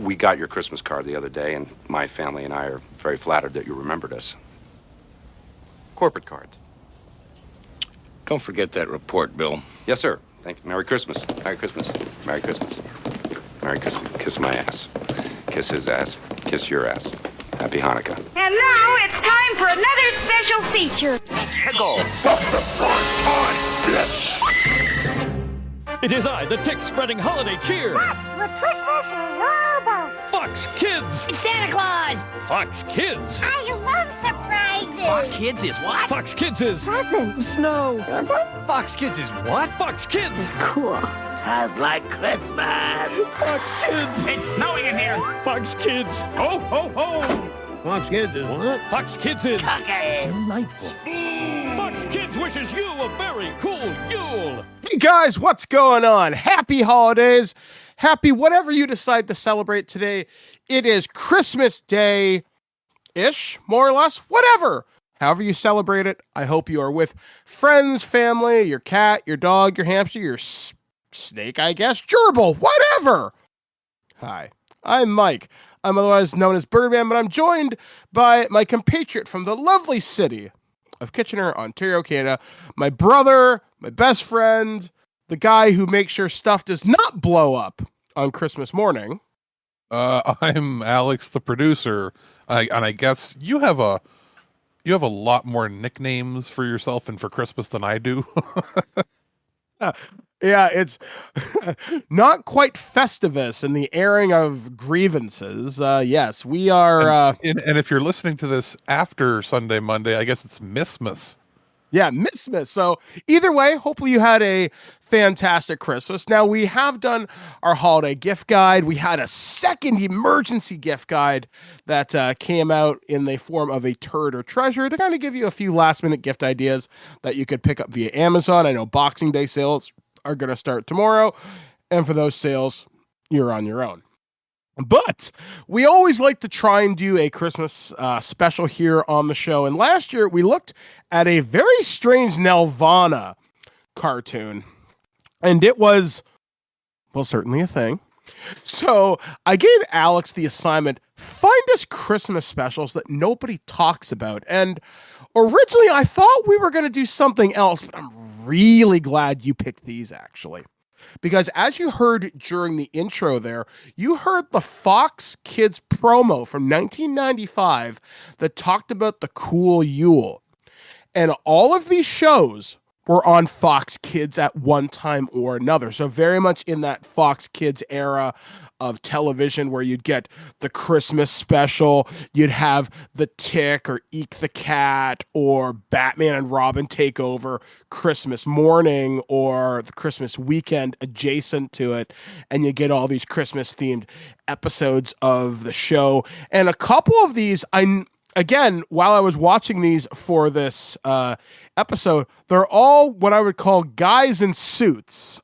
We got your Christmas card the other day, and my family and I are very flattered that you remembered us. Corporate cards. Don't forget that report, Bill. Yes, sir. Thank you. Merry Christmas. Merry Christmas. Merry Christmas. Merry Christmas. Kiss my ass. Kiss his ass. Kiss your ass. Happy Hanukkah. And now it's time for another special feature. Pickle. It is I, the tick-spreading holiday cheer. The Christmas Robo. Fox Kids. It's Santa Claus. Fox Kids. I love surprises. Fox Kids is what? Fox Kids is... Presents. Snow. Santa? Fox Kids is what? Fox Kids. Cool. Has like Christmas. Fox Kids. It's snowing in here. Fox Kids. Ho, ho, ho. Fox Kids is what? Fox Kids is... Okay. delightful. Fox Kids wishes you a very cool Yule. Hey guys, what's going on? Happy holidays. Happy whatever you decide to celebrate today. It is Christmas Day-ish, more or less. Whatever. However you celebrate it, I hope you are with friends, family, your cat, your dog, your hamster, your snake, I guess, gerbil, whatever. Hi, I'm Mike. I'm otherwise known as Birdman, but I'm joined by my compatriot from the lovely city of Kitchener, Ontario, Canada, my brother, my best friend, the guy who makes sure stuff does not blow up on Christmas morning. I'm Alex, the producer, and I guess you have a lot more nicknames for yourself and for Christmas than I do. Yeah, it's not quite Festivus in the airing of grievances. Yes, we are. And if you're listening to this after Sunday, Monday, I guess it's Missmas. Yeah, Missmas. So either way, hopefully you had a fantastic Christmas. Now, we have done our holiday gift guide. We had a second emergency gift guide that came out in the form of a turd or treasure to kind of give you a few last-minute gift ideas that you could pick up via Amazon. I know Boxing Day sales are going to start tomorrow, and for those sales, you're on your own. But we always like to try and do a Christmas special here on the show. And last year, we looked at a very strange Nelvana cartoon. And it was, well, certainly a thing. So I gave Alex the assignment, find us Christmas specials that nobody talks about. And originally, I thought we were going to do something else, but I'm really glad you picked these, actually. Because as you heard during the intro there, you heard the Fox Kids promo from 1995 that talked about the cool Yule. And all of these shows were on Fox Kids at one time or another. So very much in that Fox Kids era of television where you'd get the Christmas special, you'd have The Tick or Eek the Cat or Batman and Robin Take Over Christmas morning or the Christmas weekend adjacent to it. And you get all these Christmas themed episodes of the show. And a couple of these, again, while I was watching these for this episode, they're all what I would call guys in suits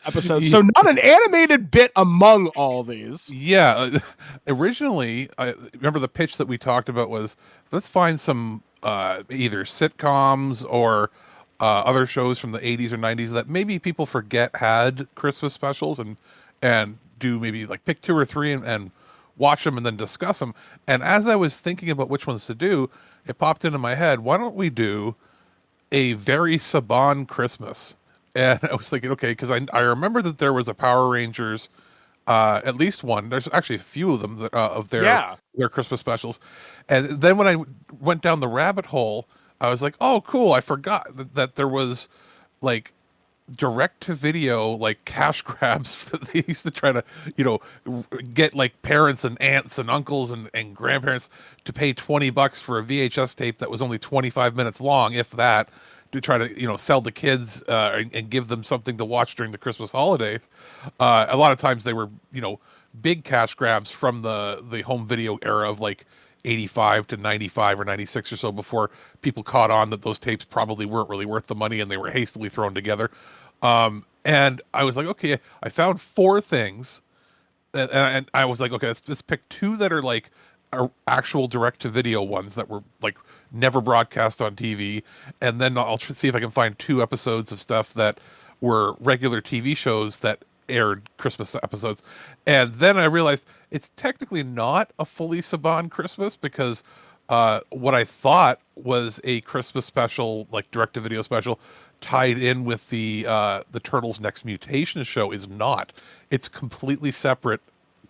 episodes. So not an animated bit among all these. Yeah. Originally, I remember the pitch that we talked about was, let's find some either sitcoms or other shows from the 80s or 90s that maybe people forget had Christmas specials and do maybe like pick two or three and watch them and then discuss them. And as I was thinking about which ones to do, it popped into my head, why don't we do a very Saban Christmas? And I was thinking, okay, because I remember that there was a Power Rangers, at least one. There's actually a few of them that, of their Christmas specials. And then when I went down the rabbit hole, I was like, oh, cool. I forgot that there was like direct to video, like cash grabs that they used to try to, get like parents and aunts and uncles and grandparents to pay $20 for a VHS tape that was only 25 minutes long, if that, to try to, sell the kids and give them something to watch during the Christmas holidays. A lot of times they were, big cash grabs from the home video era of like 85 to 95 or 96 or so, before people caught on that those tapes probably weren't really worth the money and they were hastily thrown together. And I was like, okay, I found four things and I was like, okay, let's pick two that are like are actual direct to video ones that were like never broadcast on TV. And then I'll see if I can find two episodes of stuff that were regular TV shows that aired Christmas episodes. And then I realized it's technically not a fully Saban Christmas because what I thought was a Christmas special, like direct-to-video special, tied in with the Turtles Next Mutation show is not. It's completely separate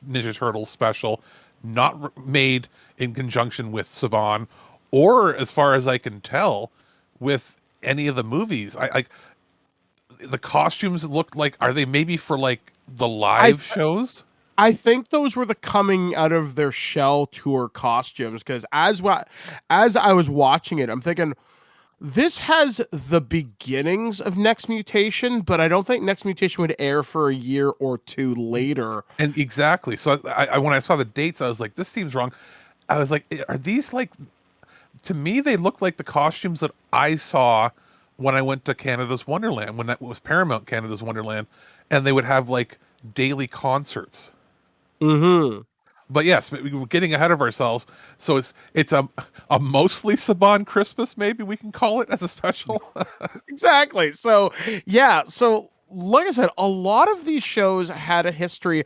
Ninja Turtles special, not made in conjunction with Saban, or as far as I can tell, with any of the movies. The costumes look like, are they maybe for like the live shows? I think those were the coming out of their shell tour costumes, because as I was watching it, I'm thinking this has the beginnings of Next Mutation, but I don't think Next Mutation would air for a year or two later. And exactly. So I when I saw the dates, I was like, this seems wrong. I was like, are these like, to me, they look like the costumes that I saw when I went to Canada's Wonderland, when that was Paramount Canada's Wonderland, and they would have like daily concerts. Mm-hmm. But yes, we're getting ahead of ourselves. So it's a mostly Saban Christmas, maybe we can call it, as a special. Exactly. So yeah. So like I said, a lot of these shows had a history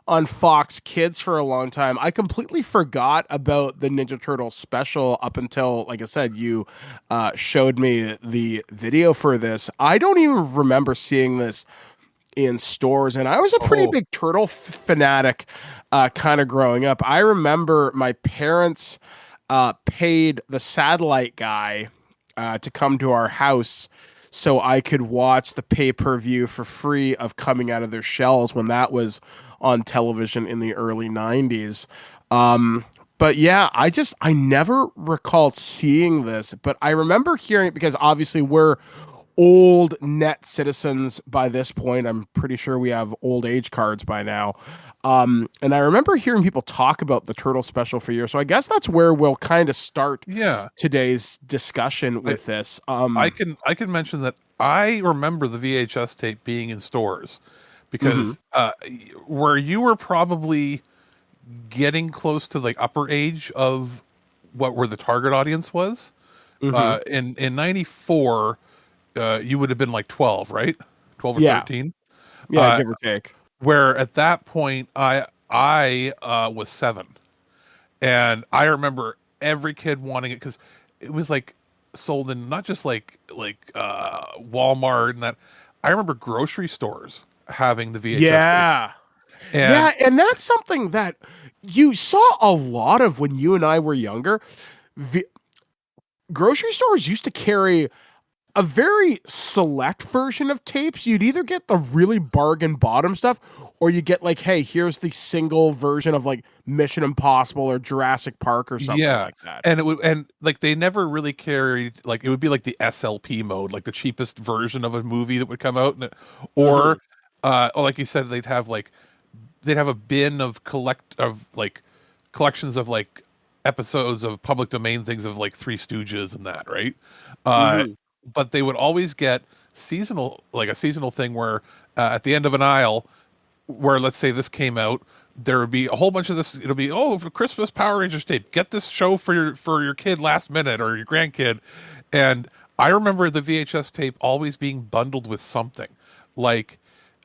on Fox Kids for a long time. I completely forgot about the Ninja Turtles special up until, like I said, you showed me the video for this. I don't even remember seeing this in stores, and I was a pretty big turtle fanatic kind of growing up. I remember my parents paid the satellite guy to come to our house so I could watch the pay-per-view for free of Coming Out of Their Shells when that was on television in the early 90s. But yeah, I never recalled seeing this, but I remember hearing it because obviously we're old net citizens by this point. I'm pretty sure we have old age cards by now. And I remember hearing people talk about the Turtle special for years. So I guess that's where we'll kind of start today's discussion with this. I can mention that I remember the VHS tape being in stores because where you were probably getting close to the upper age of where the target audience was. In 94, you would have been like 12, right? 12 or 13? Yeah, give or take. Where at that point, I was 7. And I remember every kid wanting it because it was like sold in not just like Walmart and that. I remember grocery stores having the VHS tape. And that's something that you saw a lot of when you and I were younger. Grocery stores used to carry a very select version of tapes. You'd either get the really bargain bottom stuff, or you get like, hey, here's the single version of like Mission Impossible or Jurassic Park or something like that. And they never really carried, like, it would be like the SLP mode, like the cheapest version of a movie that would come out, or like you said, they'd have a bin of collections of like episodes of public domain things of like Three Stooges and that, right? But they would always get a seasonal thing where at the end of an aisle, where let's say this came out, there would be a whole bunch of this. It'll be, for Christmas Power Rangers tape, get this show for your kid last minute or your grandkid. And I remember the VHS tape always being bundled with something like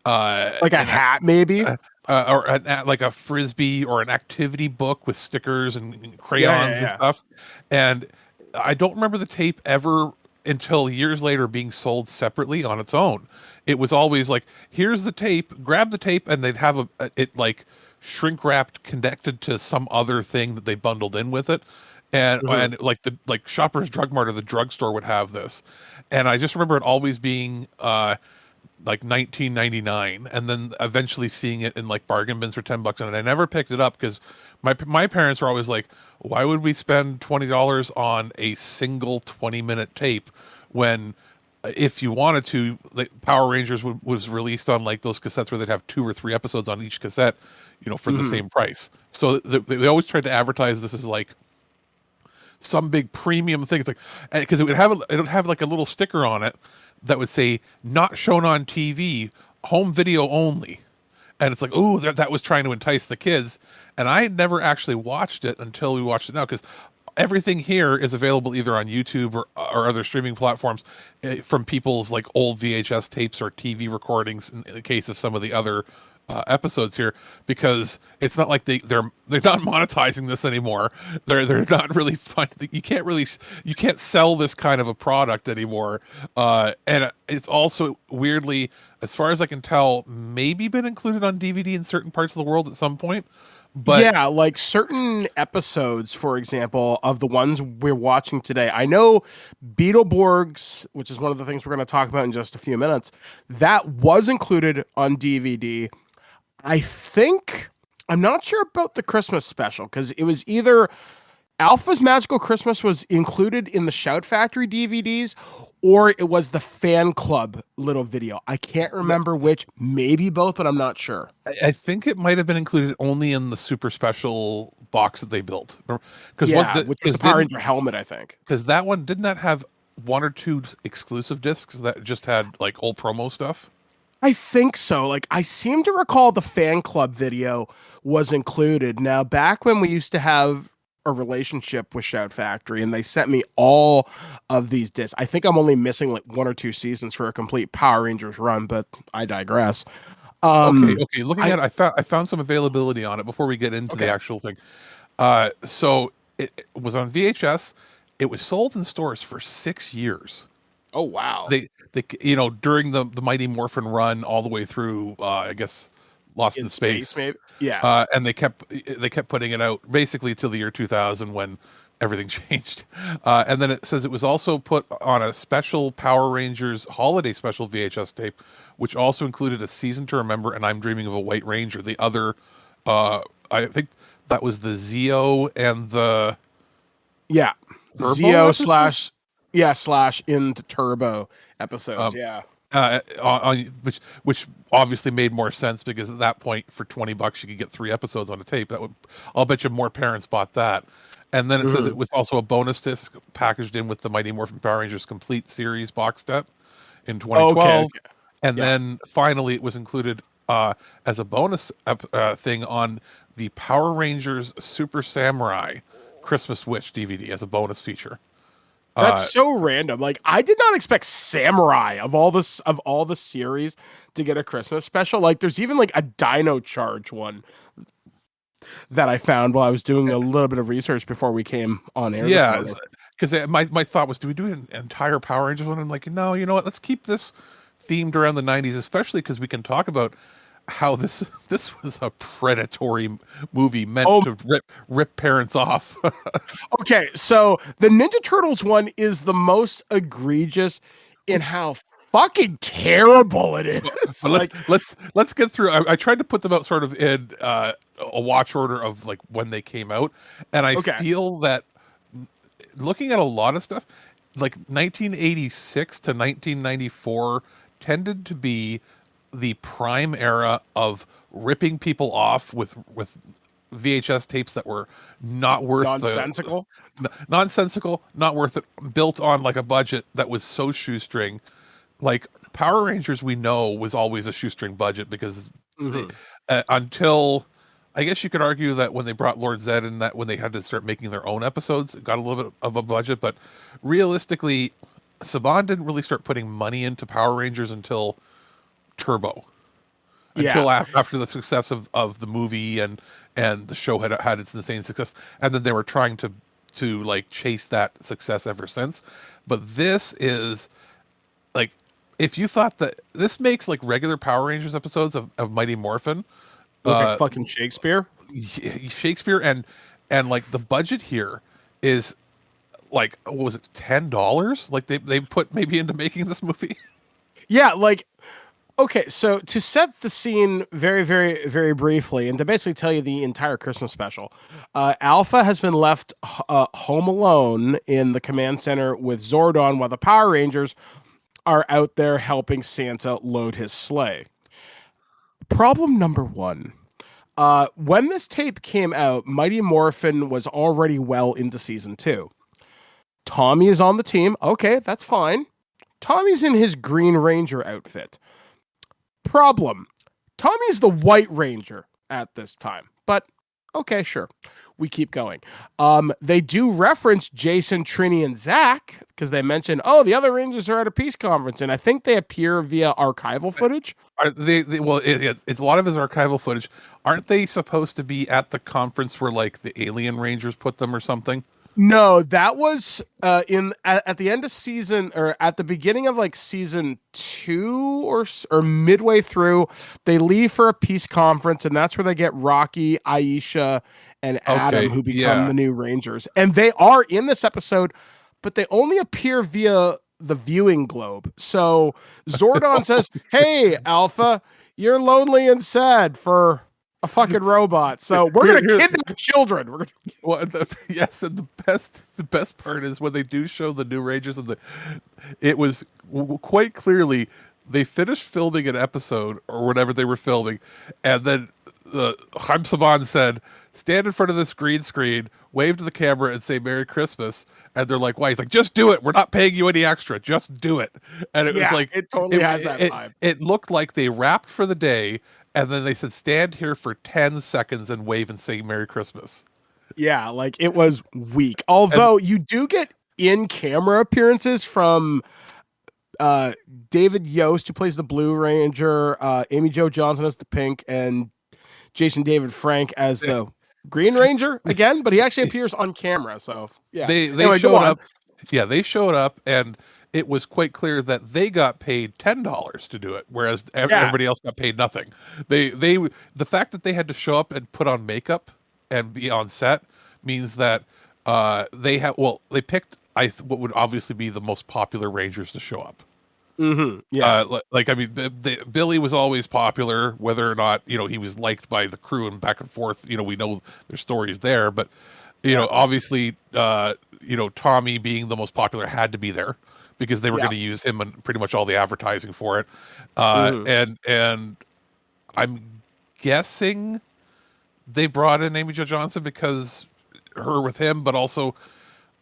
a hat, maybe. Or like a Frisbee or an activity book with stickers and crayons and stuff. And I don't remember the tape ever until years later being sold separately on its own. It was always like, here's the tape, grab the tape, and they'd have it like shrink wrapped connected to some other thing that they bundled in with it. And like Shoppers Drug Mart or the drugstore would have this. And I just remember it always being like $19.99, and then eventually seeing it in like bargain bins for $10, and I never picked it up because my parents were always like, why would we spend $20 on a single 20-minute tape when if you wanted to, like, Power Rangers was released on like those cassettes where they'd have 2 or 3 episodes on each cassette, for the same price. So they always tried to advertise this as like some big premium thing. It's like, because it would have like a little sticker on it that would say not shown on TV, home video only. And it's like, that was trying to entice the kids. And I had never actually watched it until we watched it now, because everything here is available either on YouTube or other streaming platforms from people's like old VHS tapes or TV recordings in the case of some of the other episodes here, because it's not like they're not monetizing this anymore. They're not really fun. You can't sell this kind of a product anymore. And it's also weirdly, as far as I can tell, maybe been included on DVD in certain parts of the world at some point. But yeah, like certain episodes, for example, of the ones we're watching today. I know Beetleborgs, which is one of the things we're going to talk about in just a few minutes, that was included on DVD. I think, I'm not sure about the Christmas special, because it was either Alpha's Magical Christmas was included in the Shout Factory DVDs, or it was the fan club little video. I can't remember which, maybe both, but I'm not sure. I think it might have been included only in the super special box that they built. Which was the Power Ranger helmet, I think. Because that one, didn't that have one or two exclusive discs that just had like old promo stuff? I think so. Like, I seem to recall the fan club video was included. Now, back when we used to have a relationship with Shout Factory and they sent me all of these discs, I think I'm only missing like 1 or 2 seasons for a complete Power Rangers run, but I digress. Okay. Looking at it, I found some availability on it before we get into the actual thing. So it was on VHS. It was sold in stores for 6 years. Oh wow! They during the Mighty Morphin run all the way through I guess Lost in Space maybe. Yeah. And they kept putting it out basically till the year 2000 when everything changed. And then it says it was also put on a special Power Rangers holiday special VHS tape, which also included A Season to Remember and I'm Dreaming of a White Ranger. The other I think that was the Zeo and the Zeo / into Turbo episodes. Which obviously made more sense because at that point for $20 you could get 3 episodes on a tape. I'll bet you more parents bought that. And then it says it was also a bonus disc packaged in with the Mighty Morphin Power Rangers Complete Series box set in 2012. And then finally it was included as a bonus thing on the Power Rangers Super Samurai Christmas Wish DVD as a bonus feature. That's so random. Like, I did not expect Samurai of all the series to get a Christmas special. Like, there's even like a Dino Charge one that I found while I was doing a little bit of research before we came on air. Yeah, because my thought was, do we do an entire Power Rangers one? I'm like, no, you know what? Let's keep this themed around the 90s, especially because we can talk about how this was a predatory movie meant to rip parents off. Okay, so the Ninja Turtles one is the most egregious in how fucking terrible it is. Let's get through. I tried to put them out sort of in a watch order of like when they came out, and I feel that looking at a lot of stuff, like 1986 to 1994 tended to be the prime era of ripping people off with VHS tapes that were not worth nonsensical, not worth it, built on like a budget that was so shoestring. Like Power Rangers, we know was always a shoestring budget because until I guess you could argue that when they brought Lord Zed and that when they had to start making their own episodes, it got a little bit of a budget. But realistically, Saban didn't really start putting money into Power Rangers until Turbo, until after the success of the movie and the show had its insane success, and then they were trying to like chase that success ever since. But this is like, if you thought that this makes like regular Power Rangers episodes of Mighty Morphin look like fucking Shakespeare and like the budget here is like, what was it, $10 like they put maybe into making this movie. Okay, so to set the scene very, very, very briefly, and to basically tell you the entire Christmas special, Alpha has been left home alone in the command center with Zordon while the Power Rangers are out there helping Santa load his sleigh. Problem number 1. When this tape came out, Mighty Morphin was already well into season 2. Tommy is on the team. Okay, that's fine. Tommy's in his Green Ranger outfit. Problem: Tommy's the White Ranger at this time, but Okay, sure. We keep going. They do reference Jason, Trini, and Zach because they mention, oh, the other Rangers are at a peace conference, and I think they appear via archival footage. Are well, it's a lot of his archival footage. Aren't they supposed to be at the conference where like the alien Rangers put them or something? No, that was at the end of season, or at the beginning of like season 2 or midway through. They leave for a peace conference, and that's where they get Rocky, Aisha, and Adam, who become the new Rangers. And they are in this episode, but they only appear via the viewing globe. So Zordon says, "Hey, Alpha, you're lonely and sad for a fucking robot. So we're gonna kidnap children." Well, yes, and the best part is when they do show the new Rangers, and it was quite clearly they finished filming an episode or whatever they were filming, and then Saban said, "Stand in front of this green screen, wave to the camera, and say Merry Christmas." And they're like, "Why?" He's like, "Just do it. We're not paying you any extra. Just do it." And it was like it totally has that vibe. It looked like they wrapped for the day. And then they said, "Stand here for 10 seconds and wave and say Merry Christmas." Yeah, like it was weak. Although you do get in-camera appearances from David Yost, who plays the Blue Ranger, Amy Jo Johnson as the Pink, and Jason David Frank as the Green Ranger again. But he actually appears on camera. So yeah, they anyway, showed up. Yeah, they showed up, and it was quite clear that they got paid $10 to do it, whereas everybody else got paid nothing. The fact that they had to show up and put on makeup and be on set means that they picked what would obviously be the most popular Rangers to show up. Mm-hmm. Yeah, I mean, Billy was always popular, whether or not he was liked by the crew and back and forth. We know their stories there, but obviously, Tommy being the most popular had to be there, because they were going to use him in pretty much all the advertising for it. And I'm guessing they brought in Amy Jo Johnson because her with him, but also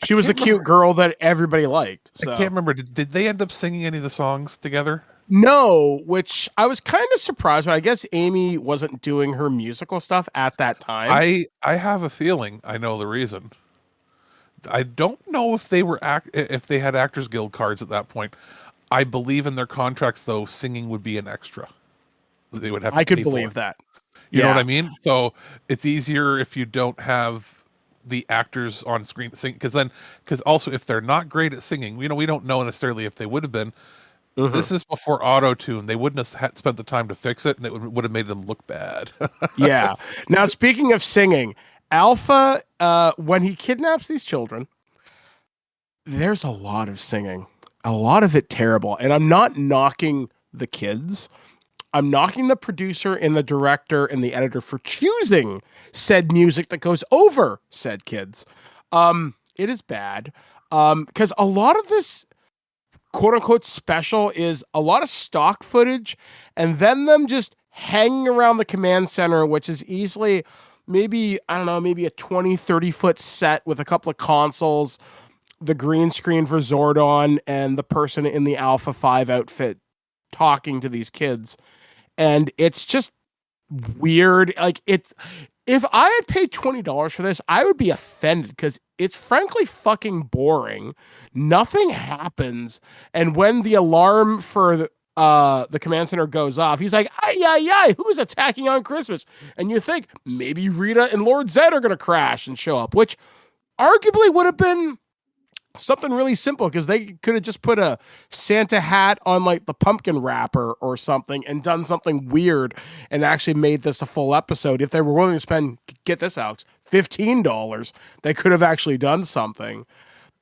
she was a cute girl that everybody liked. So. I can't remember. Did they end up singing any of the songs together? No, which I was kind of surprised, but I guess Amy wasn't doing her musical stuff at that time. I have a feeling I know the reason. I don't know if they were if they had Actors Guild cards at that point. I believe in their contracts, though, singing would be an extra. They would have. I could believe that. You know what I mean? So it's easier if you don't have the actors on screen to sing, because also if they're not great at singing, we don't know necessarily if they would have been. This is before auto-tune. They wouldn't have spent the time to fix it, and it would have made them look bad. Yeah. Now, speaking of singing, Alpha, when he kidnaps these children, there's a lot of singing, a lot of it terrible. And I'm not knocking the kids. I'm knocking the producer and the director and the editor for choosing said music that goes over said kids. It is bad. Because a lot of this quote unquote special is a lot of stock footage and then them just hanging around the command center, which is easily maybe a 20, 30 foot set with a couple of consoles, the green screen for Zordon, and the person in the Alpha 5 outfit talking to these kids. And it's just weird. Like, if I had paid $20 for this, I would be offended because it's frankly fucking boring. Nothing happens. And when the alarm for the command center goes off, he's like, ay, who's attacking on Christmas? And you think maybe Rita and Lord Zed are going to crash and show up, which arguably would have been something really simple, because they could have just put a Santa hat on like the pumpkin wrapper or something and done something weird and actually made this a full episode. If they were willing to spend, get this, Alex, $15, they could have actually done something.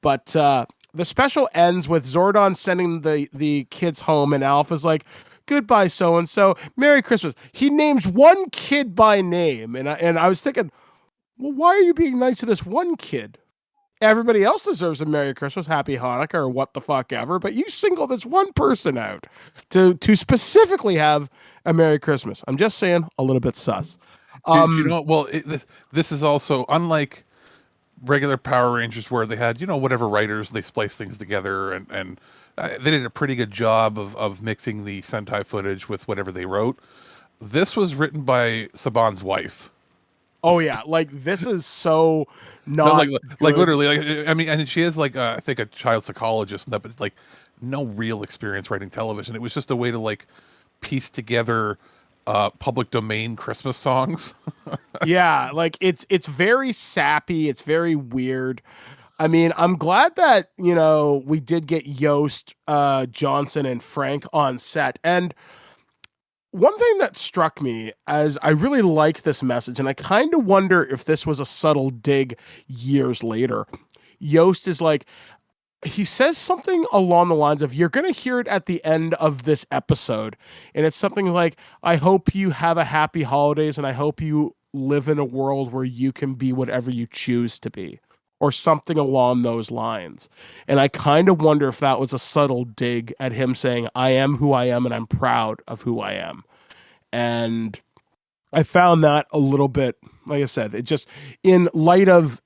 But the special ends with Zordon sending the kids home, and Alpha's like, goodbye, so-and-so, Merry Christmas. He names one kid by name, and I was thinking, well, why are you being nice to this one kid? Everybody else deserves a Merry Christmas, Happy Hanukkah, or what the fuck ever, but you single this one person out to specifically have a Merry Christmas. I'm just saying, a little bit sus. Well, this is also unlike regular Power Rangers, where they had, whatever writers, they spliced things together, and they did a pretty good job of mixing the Sentai footage with whatever they wrote. This was written by Saban's wife. Oh yeah, like this is so No, not like good. literally, like I mean, and she is like I think a child psychologist, and that, but like no real experience writing television. It was just a way to like piece together public domain Christmas songs. Yeah, like it's very sappy, it's very weird. I mean, I'm glad that, we did get Yost, Johnson, and Frank on set. And one thing that struck me as I really like this message, and I kind of wonder if this was a subtle dig years later. Yost is like, he says something along the lines of, you're going to hear it at the end of this episode. And it's something like, I hope you have a happy holidays and I hope you live in a world where you can be whatever you choose to be, or something along those lines. And I kind of wonder if that was a subtle dig at him saying, I am who I am and I'm proud of who I am. And I found that a little bit, like I said, it just, in light of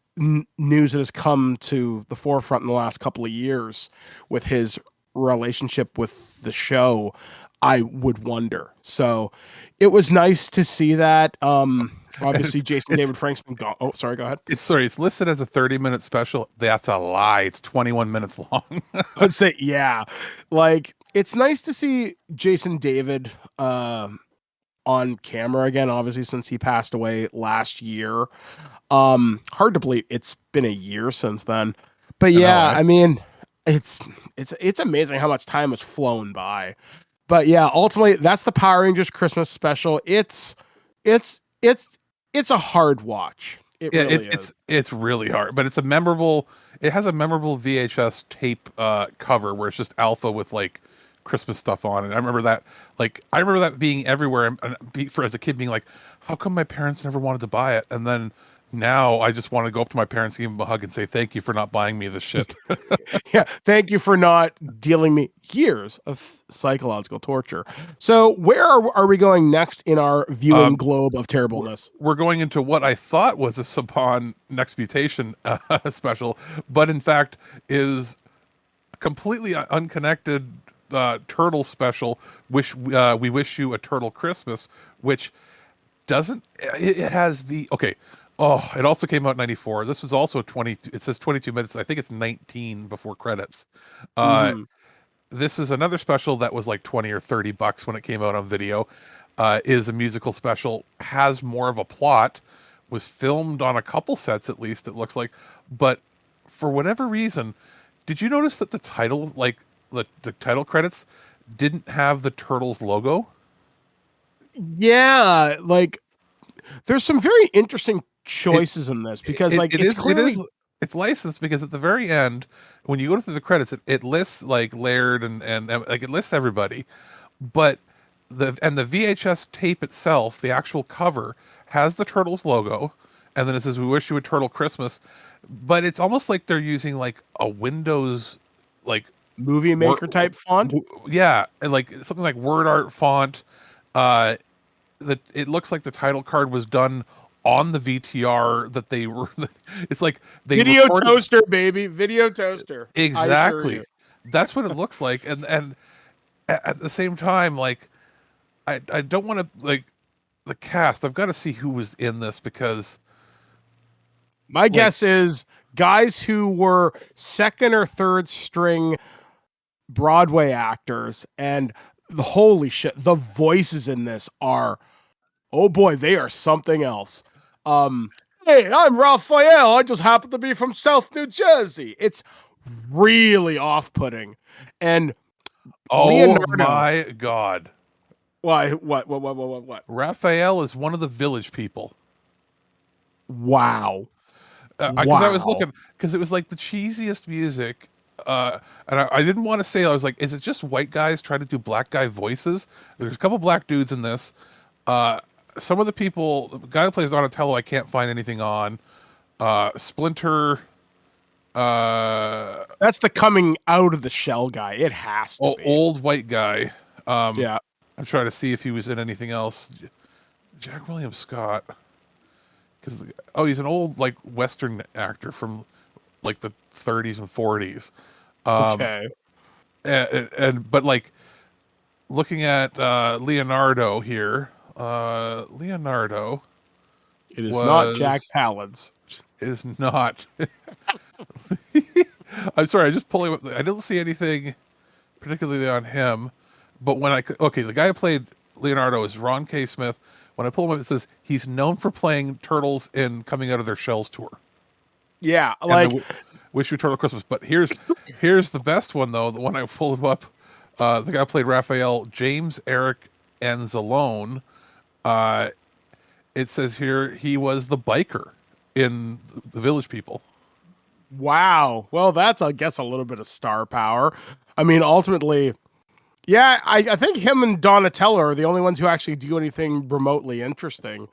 news that has come to the forefront in the last couple of years with his relationship with the show, I would wonder. So it was nice to see that. Obviously, Jason David Frank's been gone. Oh, sorry, go ahead. It's listed as a 30-minute special. That's a lie. It's 21 minutes long. Let's say, yeah, like it's nice to see Jason David on camera again, obviously, since he passed away last year. Hard to believe it's been a year since then. But yeah, I mean, it's amazing how much time has flown by. But yeah, ultimately that's the Power Rangers Christmas special. It's a hard watch. It's really hard, but it has a memorable VHS tape cover where it's just Alpha with like Christmas stuff on, and I remember that being everywhere, and as a kid being like, how come my parents never wanted to buy it? And then now I just want to go up to my parents, give them a hug, and say thank you for not buying me this shit. Yeah, thank you for not dealing me years of psychological torture. So where are we going next in our viewing globe of terribleness? We're going into what I thought was a Saban Next Mutation special, but in fact is completely unconnected turtle special. We wish you a turtle Christmas, which doesn't. It has the okay. Oh, it also came out in 94. This was also 20. It says 22 minutes. I think it's 19 before credits. This is another special that was like 20 or $30 when it came out on video. Is a musical special, has more of a plot, was filmed on a couple sets at least, it looks like. But for whatever reason, did you notice that the title, like the title credits, didn't have the Turtles logo? Yeah, like there's some very interesting choices in this because it's licensed because at the very end, when you go through the credits, it lists like Laird and like it lists everybody, but the VHS tape itself, the actual cover, has the Turtles logo, and then it says "We wish you a turtle Christmas," but it's almost like they're using like a Windows like movie maker type font. Yeah, and like something like word art font. That it looks like the title card was done on the VTR that they were. It's like they video recorded, toaster, baby, video toaster. Exactly, that's what it looks like, and at the same time, like I don't want to like the cast. I've got to see who was in this because my guess is guys who were second or third string Broadway actors, and holy shit, the voices in this are, oh boy, they are something else. Hey, I'm Raphael. I just happen to be from South New Jersey. It's really off-putting. And Leonardo, my God. Why? What? Raphael is one of the Village People. Wow. Because I was looking, because it was like the cheesiest music. And I didn't want to say, I was like, is it just white guys trying to do black guy voices? There's a couple black dudes in this. Some of the people, the guy who plays Donatello, I can't find anything on. Splinter. That's the coming out of the shell guy. It has to be. Old white guy. Yeah. I'm trying to see if he was in anything else. Jack William Scott. He's an old like Western actor from like the 30s and 40s. Okay. But like looking at Leonardo here, Leonardo. It is not Jack Palance. Is not. I'm sorry. I just pulling up. I didn't see anything particularly on him, but when the guy who played Leonardo is Ron K. Smith. When I pull him up, it says he's known for playing turtles in Coming Out of Their Shells tour. Yeah, And like Wish You Turtle Christmas. But here's the best one though. The one I pulled him up. The guy who played Raphael, James Eric Anzalone. It says here he was the biker in The Village People. wow. Well, that's I guess a little bit of star power. I mean, ultimately, yeah, I think him and Donatello are the only ones who actually do anything remotely interesting.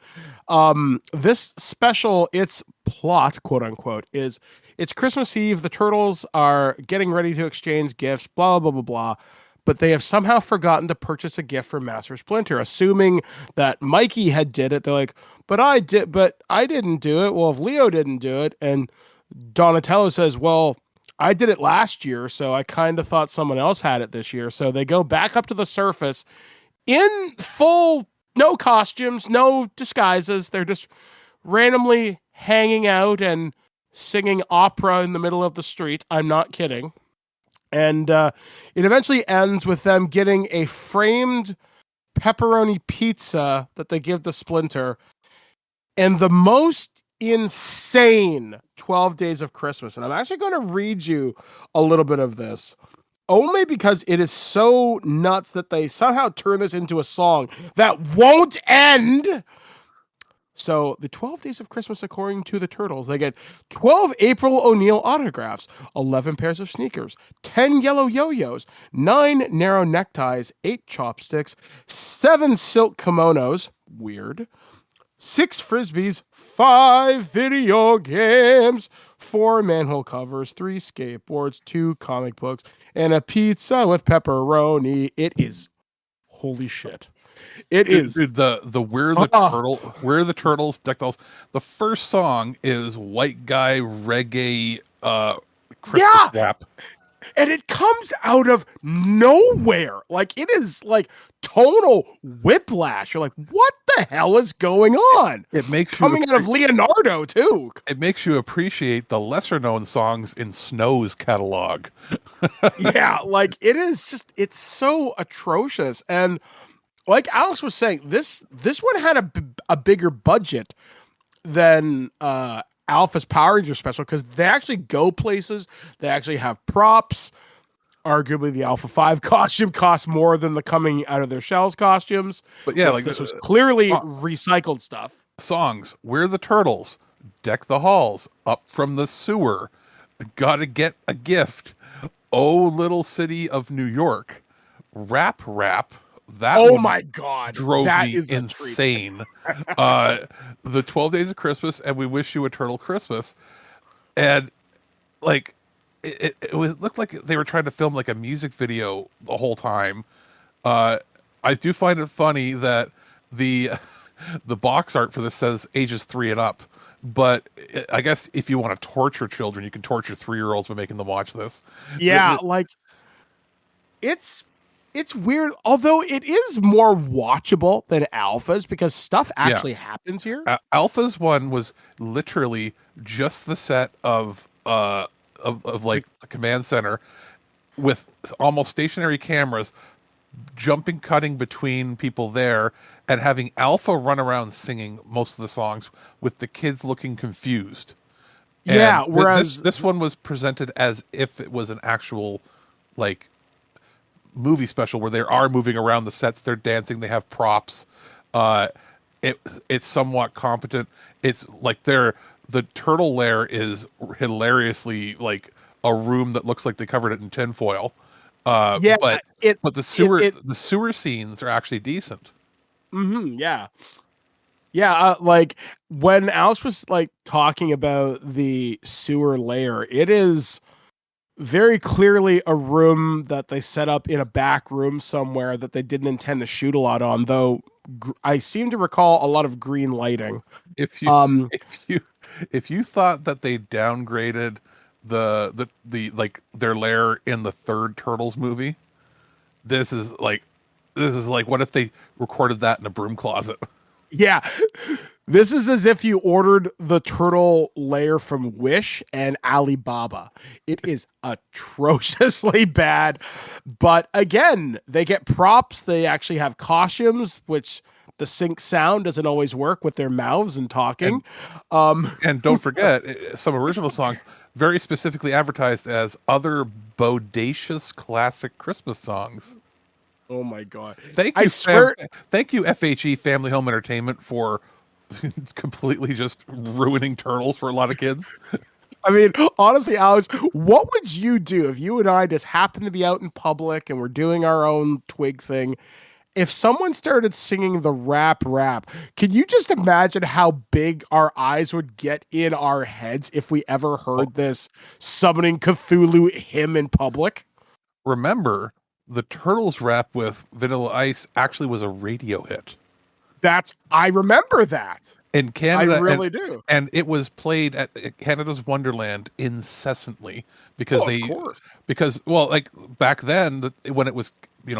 This special, its plot, quote unquote, is it's Christmas Eve. The turtles are getting ready to exchange gifts, blah, blah, blah, blah. But they have somehow forgotten to purchase a gift for Master Splinter, assuming that Mikey had did it. They're like, but I didn't do it. Well, if Leo didn't do it, and Donatello says, well, I did it last year, so I kind of thought someone else had it this year. So they go back up to the surface in full, no costumes, no disguises. They're just randomly hanging out and singing opera in the middle of the street. I'm not kidding. And it eventually ends with them getting a framed pepperoni pizza that they give to Splinter. And the most insane 12 Days of Christmas. And I'm actually going to read you a little bit of this, only because it is so nuts that they somehow turn this into a song that won't end. So the 12 Days of Christmas, according to the Turtles, they get 12 April O'Neil autographs, 11 pairs of sneakers, 10 yellow yo-yos, 9 narrow neckties, 8 chopsticks, 7 silk kimonos, weird, 6 frisbees, 5 video games, 4 manhole covers, 3 skateboards, 2 comic books, and a pizza with pepperoni. It is holy shit. It is Dude, the We're the Turtles deck dolls. The first song is White Guy Reggae Christmas rap. And it comes out of nowhere. Like, it is like tonal whiplash. You're like, what the hell is going on? It makes coming out of Leonardo too. It makes you appreciate the lesser known songs in Snow's catalog. Yeah, like it is just, it's so atrocious. And like Alex was saying, this one had a bigger budget than Alpha's Power Ranger special, because they actually go places. They actually have props. Arguably, the Alpha 5 costume costs more than the Coming Out of Their Shells costumes. But yeah, like this was clearly recycled stuff. Songs: We're the Turtles, Deck the Halls, Up from the Sewer, Gotta Get a Gift, Oh Little City of New York, Rap. That oh my god, drove that me is insane. The 12 Days of Christmas and We Wish You a Turtle Christmas, and like it looked like they were trying to film like a music video the whole time. I do find it funny that the box art for this says ages 3 and up, but I guess if you want to torture children, you can torture 3-year-olds by making them watch this. Yeah, like it's weird, although it is more watchable than Alpha's because stuff actually happens here. Alpha's one was literally just the set of like the command center with almost stationary cameras cutting between people there, and having Alpha run around singing most of the songs with the kids looking confused. Yeah, and whereas this one was presented as if it was an actual like movie special where they are moving around the sets, they're dancing, they have props. It's somewhat competent. It's like the turtle lair is hilariously like a room that looks like they covered it in tinfoil. But the sewer scenes are actually decent. Yeah. Like when Alex was like talking about the sewer layer, it is very clearly a room that they set up in a back room somewhere that they didn't intend to shoot a lot on, though I seem to recall a lot of green lighting. If you thought that they downgraded the like their lair in the third Turtles movie, this is like what if they recorded that in a broom closet? Yeah. This is as if you ordered the turtle layer from Wish and Alibaba. It is atrociously bad. But again, they get props. They actually have costumes, which the sync sound doesn't always work with their mouths and talking. And don't forget, some original songs very specifically advertised as other bodacious classic Christmas songs. Oh my God. Thank you, thank you, FHE Family Home Entertainment, for completely just ruining turtles for a lot of kids. I mean, honestly, Alex, what would you do if you and I just happened to be out in public and we're doing our own Twig thing? If someone started singing the rap, can you just imagine how big our eyes would get in our heads if we ever heard this summoning Cthulhu hymn in public? Remember, the Turtles rap with Vanilla Ice actually was a radio hit. I remember that. In Canada, I really do. And it was played at Canada's Wonderland incessantly because of course. Because like back then, when it was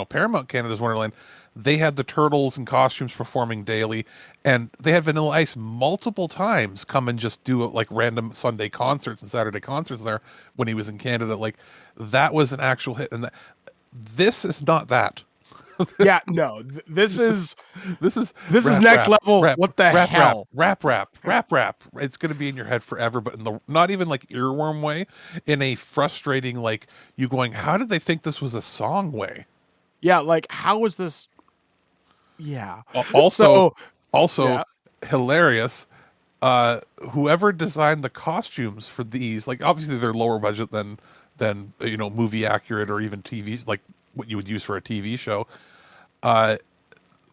Paramount Canada's Wonderland, they had the Turtles in costumes performing daily, and they had Vanilla Ice multiple times come and just do like random Sunday concerts and Saturday concerts there when he was in Canada. Like that was an actual hit, and this is not that. Yeah, no, this is next rap, level. Rap, what the hell? Rap. It's going to be in your head forever, but in the not even like earworm way, in a frustrating like you going, how did they think this was a song way? Yeah, like how was this? Yeah. Also yeah. hilarious. Whoever designed the costumes for these, like obviously they're lower budget than movie accurate or even TV, like what you would use for a TV show.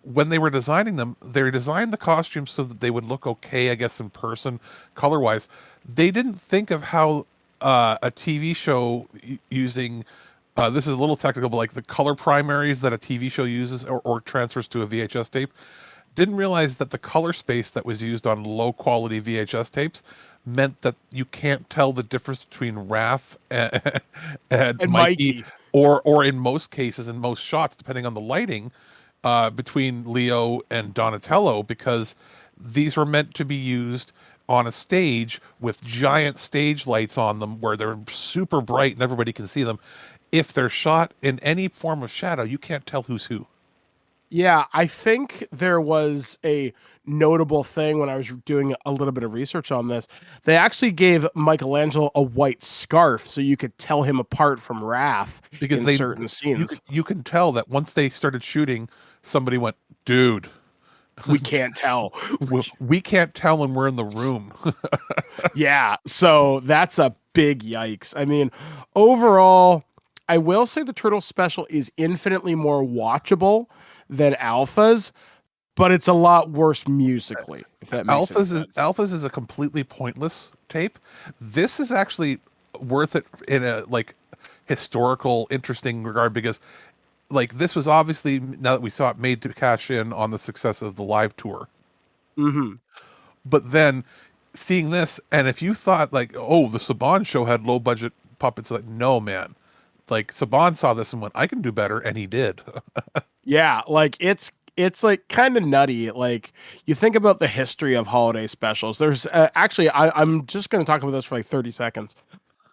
When they were designing them, they designed the costumes so that they would look okay, I guess, in person, color-wise. They didn't think of how a TV show using, this is a little technical, but like the color primaries that a TV show uses or transfers to a VHS tape, didn't realize that the color space that was used on low-quality VHS tapes meant that you can't tell the difference between Raph and Mikey. Or in most cases, in most shots, depending on the lighting, between Leo and Donatello, because these were meant to be used on a stage with giant stage lights on them where they're super bright and everybody can see them. If they're shot in any form of shadow, you can't tell who's who. Yeah, I think there was a notable thing when I was doing a little bit of research on this. They actually gave Michelangelo a white scarf so you could tell him apart from Raph because in certain scenes. You can tell that once they started shooting, somebody went, dude, we can't tell. We can't tell when we're in the room. Yeah, so that's a big yikes. I mean, overall, I will say the Turtle Special is infinitely more watchable than Alpha's, but it's a lot worse musically. If that makes sense. Alpha's is a completely pointless tape. This is actually worth it in a like historical, interesting regard because like this was obviously, now that we saw it, made to cash in on the success of the live tour. Mm-hmm. But then seeing this, and if you thought like, oh, the Saban show had low budget puppets, like no man. Like Saban saw this and went, I can do better, and he did. Yeah, like it's like kind of nutty. Like you think about the history of holiday specials. There's actually, I'm just going to talk about this for like 30 seconds.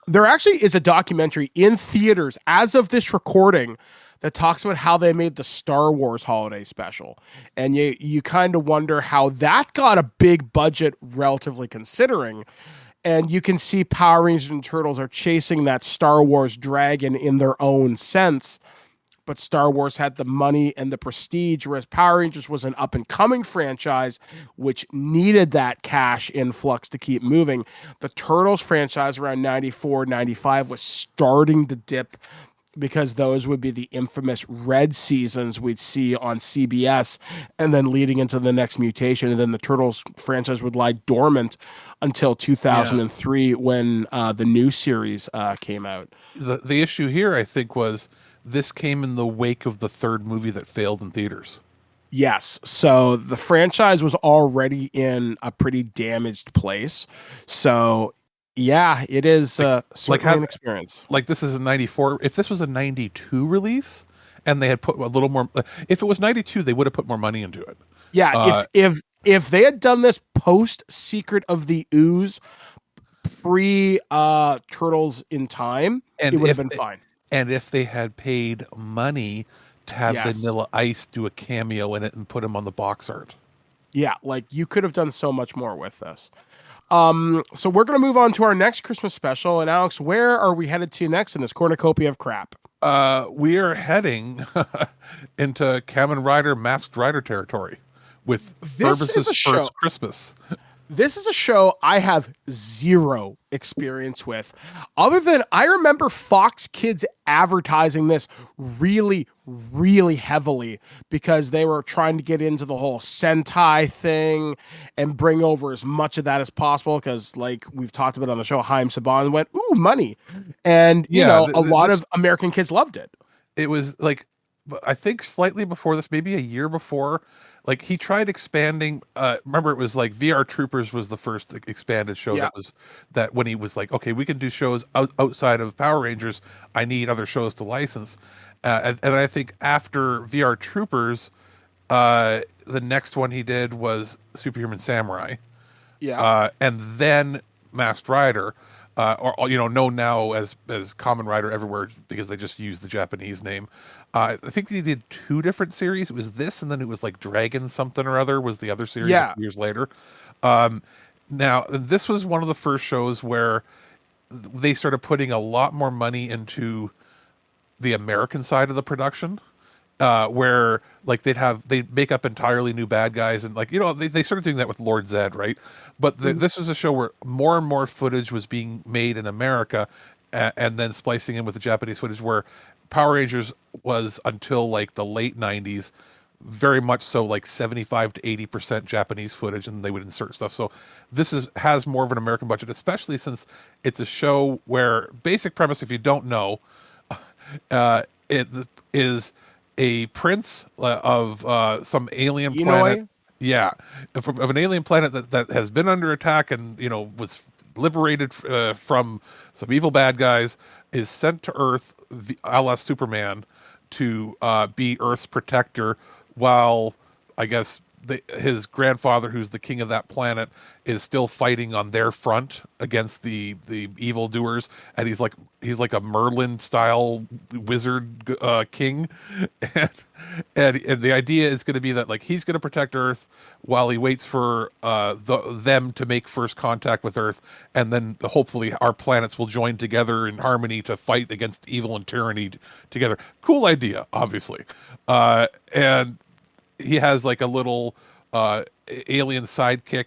There actually is a documentary in theaters as of this recording that talks about how they made the Star Wars holiday special. And you kind of wonder how that got a big budget, relatively considering. And you can see Power Rangers and Turtles are chasing that Star Wars dragon in their own sense. But Star Wars had the money and the prestige, whereas Power Rangers was an up-and-coming franchise, which needed that cash influx to keep moving. The Turtles franchise around 94, 95 was starting to dip because those would be the infamous red seasons we'd see on CBS, and then leading into the next mutation. And then the Turtles franchise would lie dormant until 2003 when the new series came out. The issue here, I think, was this came in the wake of the third movie that failed in theaters. Yes. So the franchise was already in a pretty damaged place. So yeah, it is certainly an experience. Like this is a 94. If this was a 92 release and they had put a little more, if it was 92, they would have put more money into it. Yeah. If if they had done this post Secret of the Ooze, pre Turtles in Time, And it would have if been fine. And if they had paid money to have Yes. Vanilla Ice do a cameo in it and put him on the box art. Yeah, like you could have done so much more with this. So we're gonna move on to our next Christmas special. And Alex, where are we headed to next in this cornucopia of crap? We are heading into Kamen Rider Masked Rider territory with This is Furbus's a show. First Christmas. This is a show I have zero experience with, other than I remember Fox Kids advertising this really, really heavily because they were trying to get into the whole Sentai thing and bring over as much of that as possible. Because, like we've talked about on the show, Haim Saban went, "Ooh, money," and a lot of American kids loved it. It was like, I think slightly before this, maybe a year before. Like he tried expanding. Remember, it was like VR Troopers was the first expanded show that when he was like, okay, we can do shows outside of Power Rangers. I need other shows to license. And I think after VR Troopers, the next one he did was Superhuman Samurai. Yeah. And then Masked Rider, or known now as Kamen Rider everywhere because they just use the Japanese name. I think they did 2 different series. It was this, and then it was like Dragon something or other was the other series a few years later. Now, this was one of the first shows where they started putting a lot more money into the American side of the production. Where like they'd make up entirely new bad guys, and like they started doing that with Lord Zed, right? But this was a show where more and more footage was being made in America, and then splicing in with the Japanese footage. Where Power Rangers was until like the late '90s, very much so like 75 to 80% Japanese footage, and they would insert stuff. So this has more of an American budget, especially since it's a show where basic premise, if you don't know, it is a prince of some alien planet. Yeah, of an alien planet that has been under attack and was liberated from some evil bad guys, is sent to Earth a la Superman to be Earth's protector, while I guess his grandfather, who's the king of that planet, is still fighting on their front against the evildoers, and he's like a Merlin style wizard king, and the idea is going to be that like he's going to protect Earth while he waits for them to make first contact with Earth, and then hopefully our planets will join together in harmony to fight against evil and tyranny together. Cool idea, obviously, and he has like a little alien sidekick,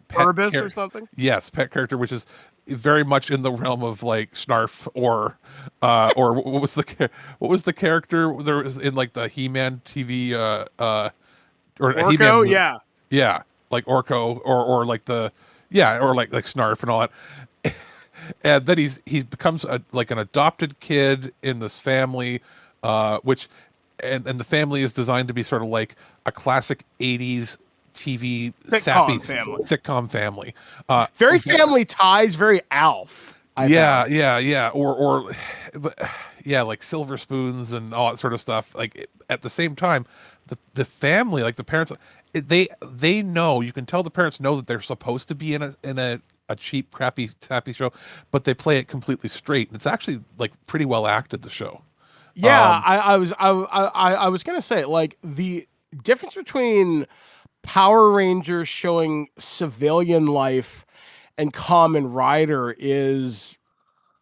Furbus or something. Yes, pet character, which is very much in the realm of like Snarf or what was the character there was in like the He-Man TV or Orko, He-Man yeah, like Orko or like the or like Snarf and all that. And then he becomes like an adopted kid in this family, which. And the family is designed to be sort of like a classic 80s TV sitcom family. Very family ties, very Alf. Yeah. Or like Silver Spoons and all that sort of stuff. Like at the same time, the family, like the parents, they know, you can tell the parents know that they're supposed to be in a cheap, crappy, tappy show, but they play it completely straight. And it's actually like pretty well acted, the show. Yeah, I was gonna say, like, the difference between Power Rangers showing civilian life and Kamen Rider is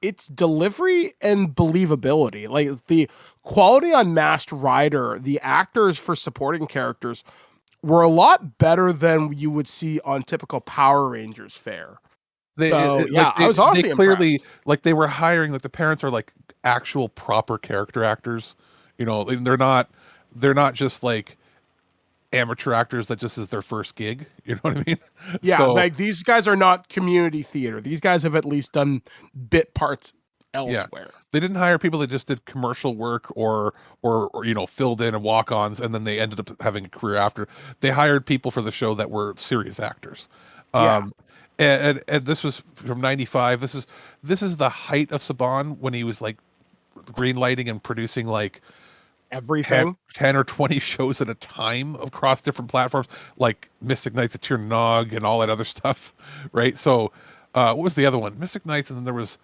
its delivery and believability. Like the quality on Masked Rider, the actors for supporting characters were a lot better than you would see on typical Power Rangers fare. I was honestly clearly impressed. like they were hiring, like the parents are like actual proper character actors. They're not just like amateur actors that just is their first gig. You know what I mean? Yeah, So, like these guys are not community theater. These guys have at least done bit parts elsewhere. they didn't hire people that just did commercial work or filled in and walk-ons, and then they ended up having a career after. They hired people for the show that were serious actors. And this was from '95. This is the height of Saban when he was like green lighting and producing like everything. 10 or 20 shows at a time across different platforms, like Mystic Knights of Tir Nog and all that other stuff, right? So, what was the other one? Mystic Knights, and then there was,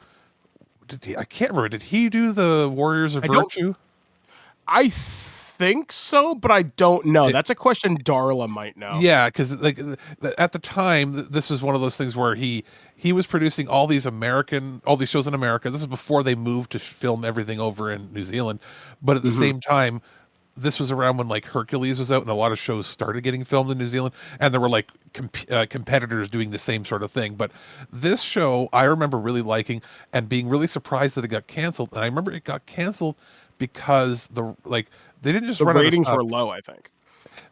I can't remember. Did he do the Warriors of Virtue? I think so, but I don't know. That's a question Darla might know. Yeah, because like at the time, this was one of those things where he was producing all these shows in America. This is before they moved to film everything over in New Zealand, but at the same time, this was around when like Hercules was out and a lot of shows started getting filmed in New Zealand, and there were like competitors doing the same sort of thing. But this show I remember really liking and being really surprised that it got canceled. And I remember it got canceled because they didn't just The run out of ratings stuff. were low, I think.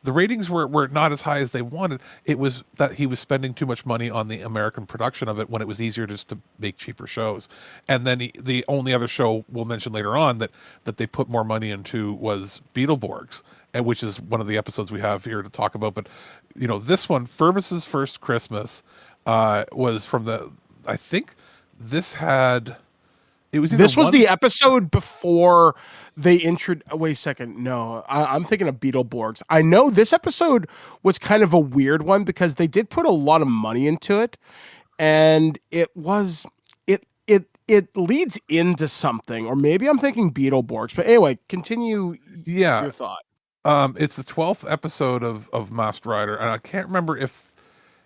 The ratings were not as high as they wanted. It was that he was spending too much money on the American production of it when it was easier just to make cheaper shows. And then the only other show we'll mention later on that they put more money into was Beetleborgs, and which is one of the episodes we have here to talk about. But this one, Furbus's First Christmas, was from I think this had. This was the episode before they introduced. Wait a second. No, I'm thinking of Beetleborgs. I know this episode was kind of a weird one because they did put a lot of money into it, and it leads into something, or maybe I'm thinking Beetleborgs. But anyway, continue. Yeah, your thought. It's the 12th episode of Masked Rider, and I can't remember if.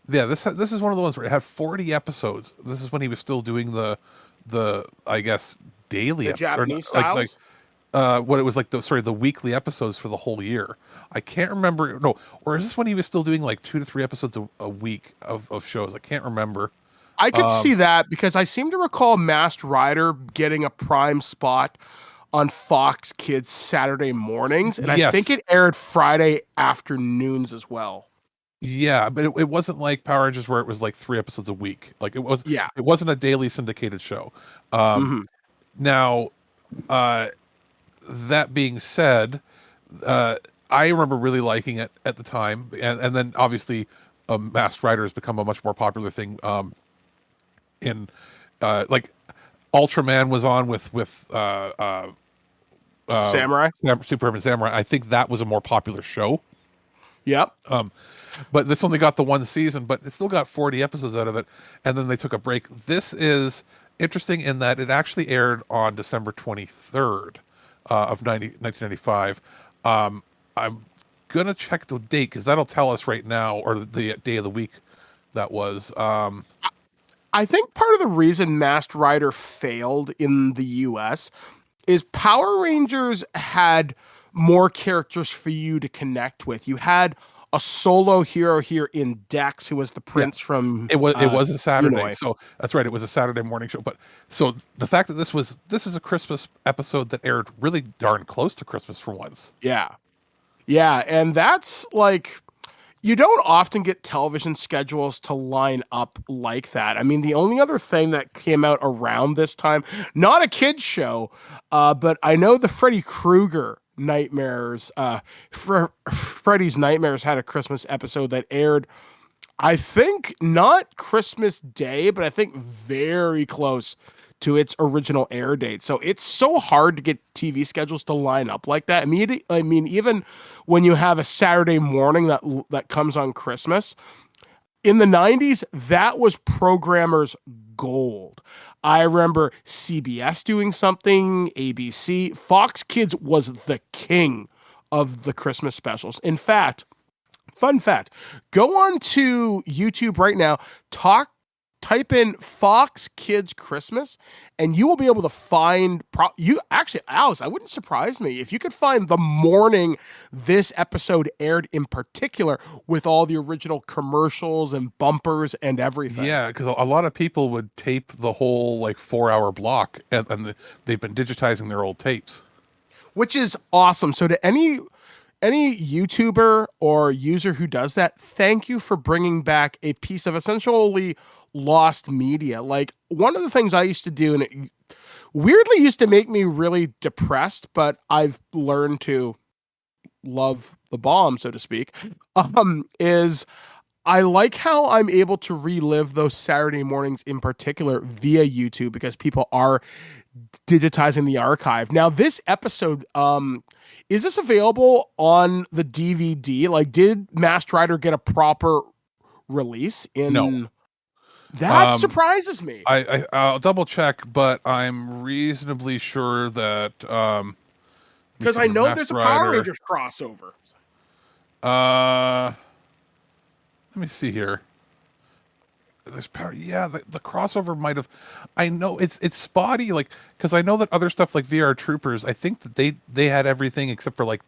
Yeah, this is one of the ones where it had 40 episodes. This is when he was still doing the I guess daily Japanese styles. What it was like the weekly episodes for the whole year. I can't remember. No, or is this when he was still doing like 2 to 3 episodes a week of shows? I can't remember. I could see that because I seem to recall Masked Rider getting a prime spot on Fox Kids Saturday mornings, and I think it aired Friday afternoons as well. Yeah, but it wasn't like Power Rangers where it was like 3 episodes a week. Like it was. Yeah. It wasn't a daily syndicated show. Now, that being said, I remember really liking it at the time, and then obviously, Masked Rider has become a much more popular thing. Like Ultraman was on with Samurai, Superman Samurai. I think that was a more popular show. Yep. But this only got the 1 season, but it still got 40 episodes out of it, and then they took a break. This is interesting in that it actually aired on December 23rd of 1995. I'm going to check the date because that'll tell us right now, or the day of the week that was. I think part of the reason Masked Rider failed in the US is Power Rangers had more characters for you to connect with. You had a solo hero here in Dex, who was the prince from. It was a Saturday, Illinois. so that's right. It was a Saturday morning show. But so the fact that this is a Christmas episode that aired really darn close to Christmas for once. Yeah, and that's like. You don't often get television schedules to line up like that. I mean, the only other thing that came out around this time, not a kid's show, but I know the Freddy Krueger Nightmares, Freddy's Nightmares had a Christmas episode that aired, I think, not Christmas Day, but I think very close to its original air date. So it's so hard to get TV schedules to line up like that. I mean, even when you have a Saturday morning that comes on Christmas, in the 90s, that was programmers' gold. I remember CBS doing something, ABC. Fox Kids was the king of the Christmas specials. In fact, fun fact, go on to YouTube right now, type in Fox Kids Christmas, and you will be able to find Alice, I wouldn't surprise me if you could find the morning this episode aired in particular with all the original commercials and bumpers and everything. Yeah, because a lot of people would tape the whole like 4-hour block, and they've been digitizing their old tapes, which is awesome. So to any YouTuber or user who does that, thank you for bringing back a piece of essentially lost media. Like one of the things I used to do, and it weirdly used to make me really depressed, but I've learned to love the bomb, so to speak, is I like how I'm able to relive those Saturday mornings in particular via YouTube because people are digitizing the archive. Now, this episode, is this available on the DVD? Like, did Masked Rider get a proper release in? No. That surprises me. I'll double check, but I'm reasonably sure that Because I know there's a Power Rangers crossover. Let me see here. There's power. Yeah, the crossover might have. I know it's spotty, like because I know that other stuff like VR Troopers. I think that they had everything except for like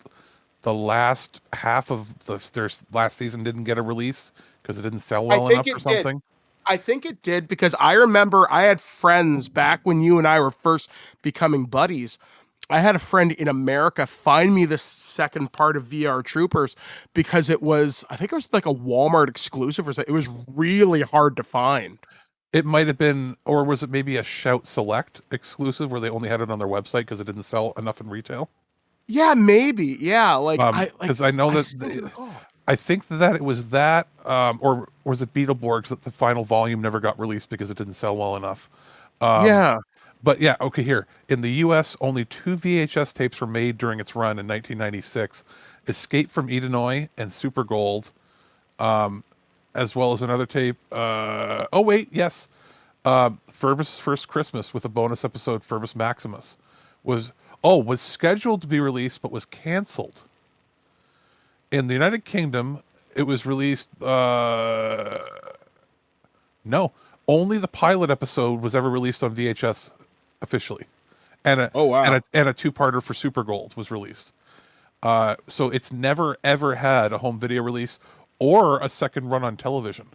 the last half of their last season didn't get a release because it didn't sell well enough or something. I think it did because I remember I had friends back when you and I were first becoming buddies. I had a friend in America find me the second part of VR Troopers because I think it was like a Walmart exclusive or something. It was really hard to find. It might have been, or was it maybe a Shout Select exclusive where they only had it on their website because it didn't sell enough in retail? Yeah, maybe. Yeah, because I know that I think that it was that, or was it Beetleborgs that the final volume never got released because it didn't sell well enough? Yeah. But yeah, okay, here. In the U.S., only 2 VHS tapes were made during its run in 1996. Escape from Edenoi and Super Gold, as well as another tape. Yes. Ferbus' First Christmas with a bonus episode, Ferbus Maximus, was scheduled to be released but was canceled. In the United Kingdom, it was released... no. Only the pilot episode was ever released on VHS officially, and a two-parter for Super Gold was released. So it's never ever had a home video release or a second run on television.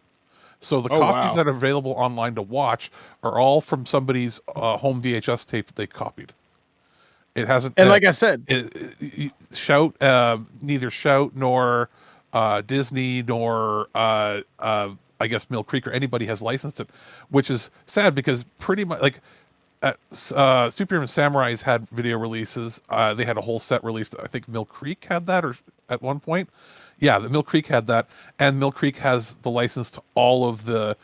So the copies that are available online to watch are all from somebody's home VHS tape that they copied. It hasn't, and like I said, Shout, neither Shout nor Disney nor I guess Mill Creek or anybody has licensed it, which is sad because pretty much like Superhuman Samurais had video releases. They had a whole set released. I think Mill Creek had that, or at one point, yeah, the Mill Creek had that, and Mill Creek has the license to all of the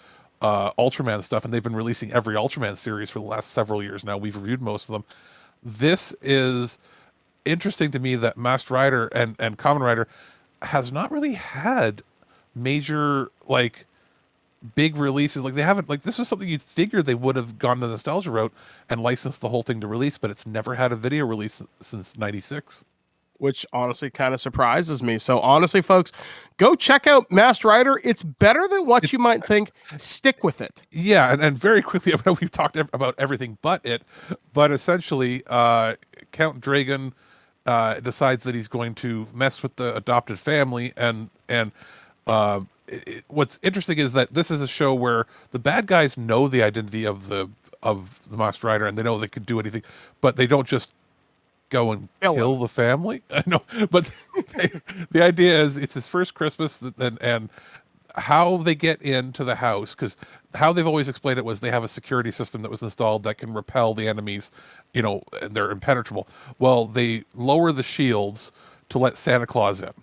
Ultraman stuff, and they've been releasing every Ultraman series for the last several years now. We've reviewed most of them. This is interesting to me that Masked Rider and Kamen Rider has not really had major like big releases. Like they haven't, like this was something you'd figure they would have gone the nostalgia route and licensed the whole thing to release, but it's never had a video release since 96. Which honestly kind of surprises me. So honestly, folks, go check out Masked Rider. It's better than what you might think. Stick with it. Yeah, and very quickly, we've talked about everything but essentially Count Dragon decides that he's going to mess with the adopted family, and what's interesting is that this is a show where the bad guys know the identity of the Masked Rider, and they know they could do anything, but they don't just go and kill the family. I know, but the idea is it's his first Christmas, and how they get into the house, because how they've always explained it was they have a security system that was installed that can repel the enemies, and they're impenetrable. Well, they lower the shields to let Santa Claus in.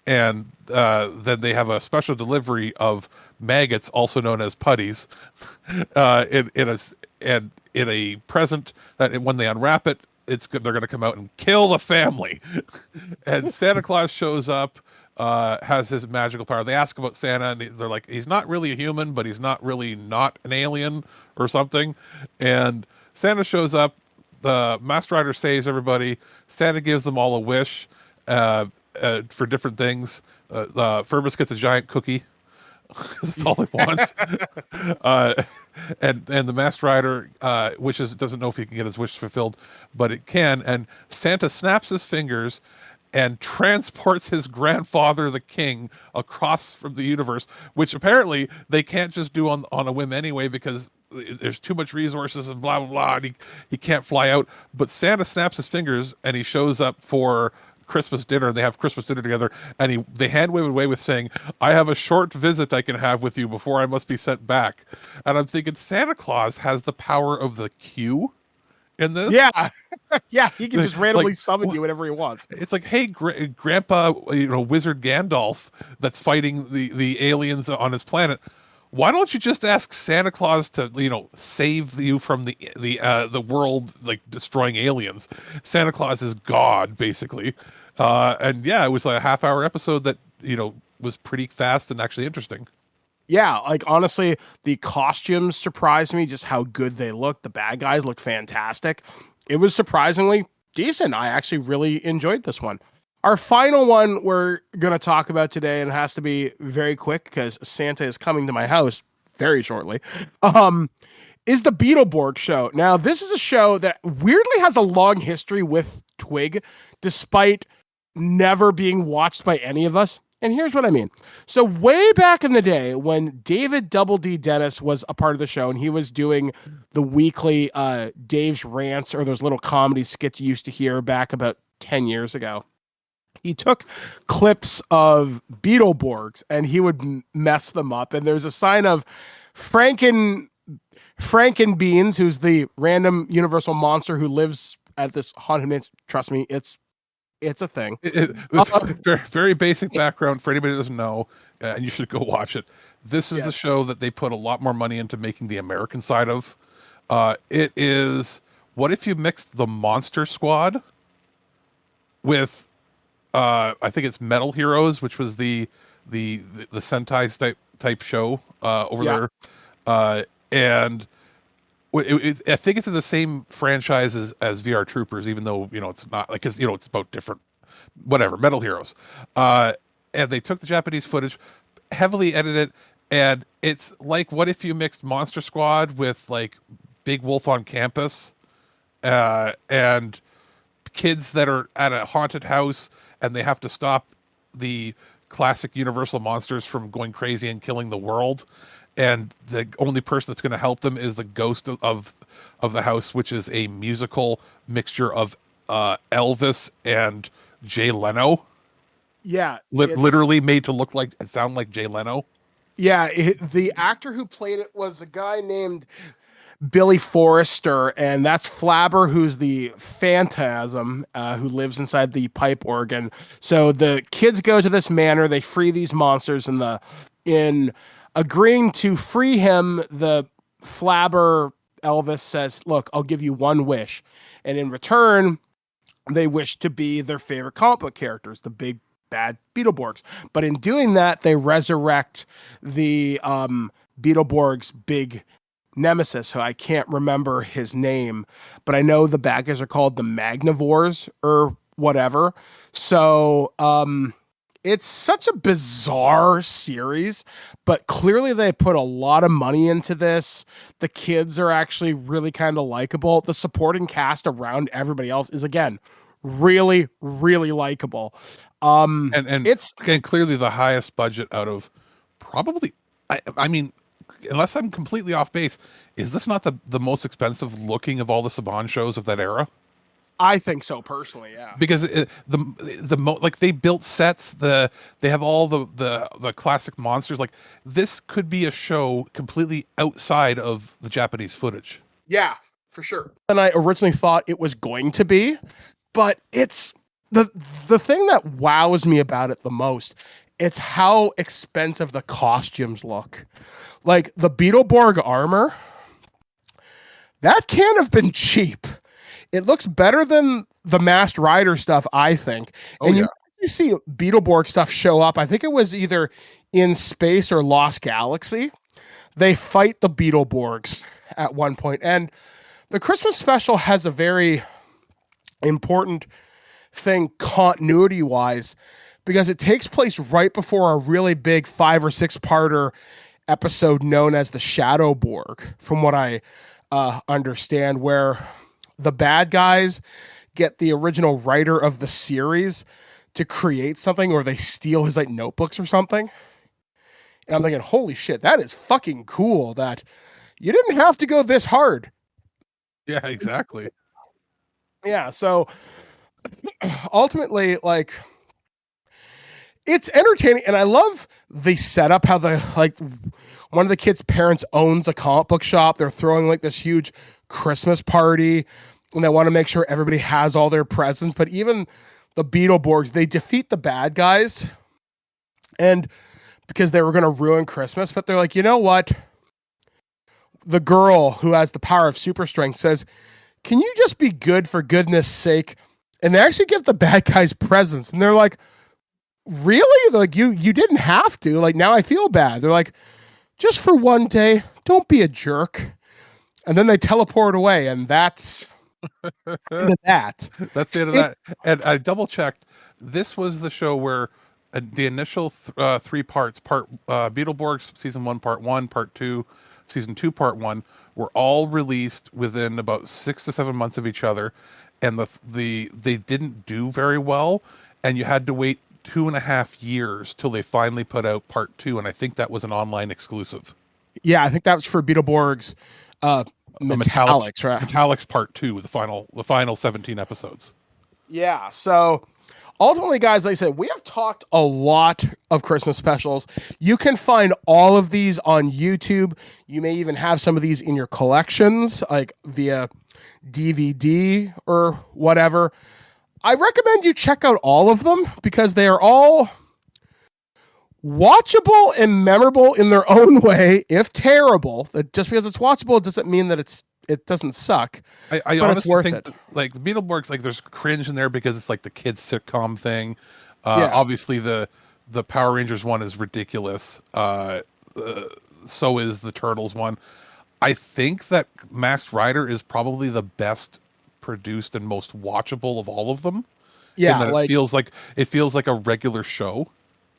And then they have a special delivery of maggots, also known as putties, in a present that when they unwrap it, they're going to come out and kill the family. And Santa Claus shows up, has his magical power. They ask about Santa, and they're like, he's not really a human, but he's not really not an alien or something. And Santa shows up. The Masked Rider saves everybody. Santa gives them all a wish. For different things. Ferbus gets a giant cookie. That's all he wants. And the Masked Rider doesn't know if he can get his wish fulfilled, but it can. And Santa snaps his fingers and transports his grandfather, the king, across from the universe, which apparently they can't just do on a whim anyway, because there's too much resources and blah, blah, blah. And he can't fly out. But Santa snaps his fingers and he shows up for Christmas dinner. They have Christmas dinner together, and they hand wave away with saying, "I have a short visit I can have with you before I must be sent back." And I'm thinking Santa Claus has the power of the cue in this. Yeah. Yeah, he can just randomly Like, summon you whenever he wants. It's like, hey, Grandpa, Wizard Gandalf, that's fighting the aliens on his planet. Why don't you just ask Santa Claus to, save you from the world, like, destroying aliens? Santa Claus is God, basically. And yeah, it was like a half-hour episode that, was pretty fast and actually interesting. Yeah, like honestly, the costumes surprised me just how good they looked. The bad guys looked fantastic. It was surprisingly decent. I actually really enjoyed this one. Our final one we're going to talk about today, and it has to be very quick because Santa is coming to my house very shortly, is the Beetleborg show. Now, this is a show that weirdly has a long history with TWIG, despite never being watched by any of us. And here's what I mean. So way back in the day when David Double D Dennis was a part of the show and he was doing the weekly Dave's Rants, or those little comedy skits you used to hear back about 10 years ago, he took clips of Beetleborgs and he would mess them up. And there's a sign of Frankenbeans, who's the random universal monster who lives at this haunted mansion. Trust me, it's a thing. Very, very basic background for anybody who doesn't know, and you should go watch it. This is the show that they put a lot more money into making the American side of. It is, what if you mixed the Monster Squad with, I think it's Metal Heroes, which was the Sentai type show over there, and I think it's in the same franchise as VR Troopers, even though it's not, like, because it's about different, whatever, Metal Heroes, and they took the Japanese footage, heavily edited, and it's like, what if you mixed Monster Squad with like Big Wolf on Campus, and kids that are at a haunted house and they have to stop the classic Universal monsters from going crazy and killing the world. And the only person that's going to help them is the ghost of the house, which is a musical mixture of Elvis and Jay Leno. Yeah, literally made to sound like Jay Leno. Yeah, the actor who played it was a guy named Billy Forrester, and that's Flabber, who's the phantasm who lives inside the pipe organ. So the kids go to this manor, they free these monsters, and in agreeing to free him, the Flabber Elvis says, look, I'll give you one wish. And in return, they wish to be their favorite comic book characters, the big bad Beetleborgs. But in doing that, they resurrect the Beetleborgs' big nemesis, who I can't remember his name, but I know the bad guys are called the Magnivores or whatever. So, it's such a bizarre series, but clearly they put a lot of money into this. The kids are actually really kind of likable. The supporting cast around everybody else is, again, really, really likable. And it's clearly the highest budget out of probably, I mean, unless I'm completely off base, is this not the most expensive looking of all the Saban shows of that era? I think so personally, yeah. Because like they built sets, they have all the classic monsters. Like, this could be a show completely outside of the Japanese footage. Yeah, for sure. And I originally thought it was going to be, but it's the thing that wows me about it the most. It's how expensive the costumes look. Like the Beetleborg armor, that can't have been cheap. It looks better than the Masked Rider stuff, I think. And you see Beetleborg stuff show up. I think it was either in Space or Lost Galaxy. They fight the Beetleborgs at one point. And the Christmas special has a very important thing continuity-wise, because it takes place right before a really big 5 or 6-parter episode known as the Shadowborg, from what I understand, where the bad guys get the original writer of the series to create something, or they steal his like notebooks or something. And I'm thinking, holy shit, that is fucking cool that you didn't have to go this hard. Yeah, exactly. Yeah, so ultimately, like, it's entertaining, and I love the setup, how one of the kids' parents owns a comic book shop. They're throwing like this huge Christmas party. and they want to make sure everybody has all their presents. But even the Beetleborgs, they defeat the bad guys, and because they were going to ruin Christmas, but they're like, you know what? The girl who has the power of super strength says, can you just be good for goodness sake? And they actually give the bad guys presents, and they're like, really? They're like, you didn't have to. Like, now I feel bad. They're like, just for one day, don't be a jerk. And then they teleport away, and that's the end of that. That's the end of that. And I double checked. This was the show where the initial 3 parts, Beetleborgs season 1, part 1, part 2, season 2, part 1, were all released within about 6 to 7 months of each other, and they didn't do very well, and you had to wait 2.5 years till they finally put out part 2, and I think that was an online exclusive. Yeah, I think that was for Beetleborgs. Metallics, right? Metallics Part 2, the final 17 episodes. Yeah, so ultimately, guys, like I said, we have talked a lot of Christmas specials. You can find all of these on YouTube. You may even have some of these in your collections, like via DVD or whatever. I recommend you check out all of them because they are all watchable and memorable in their own way, if terrible. Just because it's watchable doesn't mean that it doesn't suck. I but honestly it's worth think it. Like the Beetleborgs, like there's cringe in there because it's like the kids sitcom thing. Yeah. Obviously the Power Rangers one is ridiculous. So is the Turtles one. I think that Masked Rider is probably the best produced and most watchable of all of them. Yeah, in that it feels like a regular show.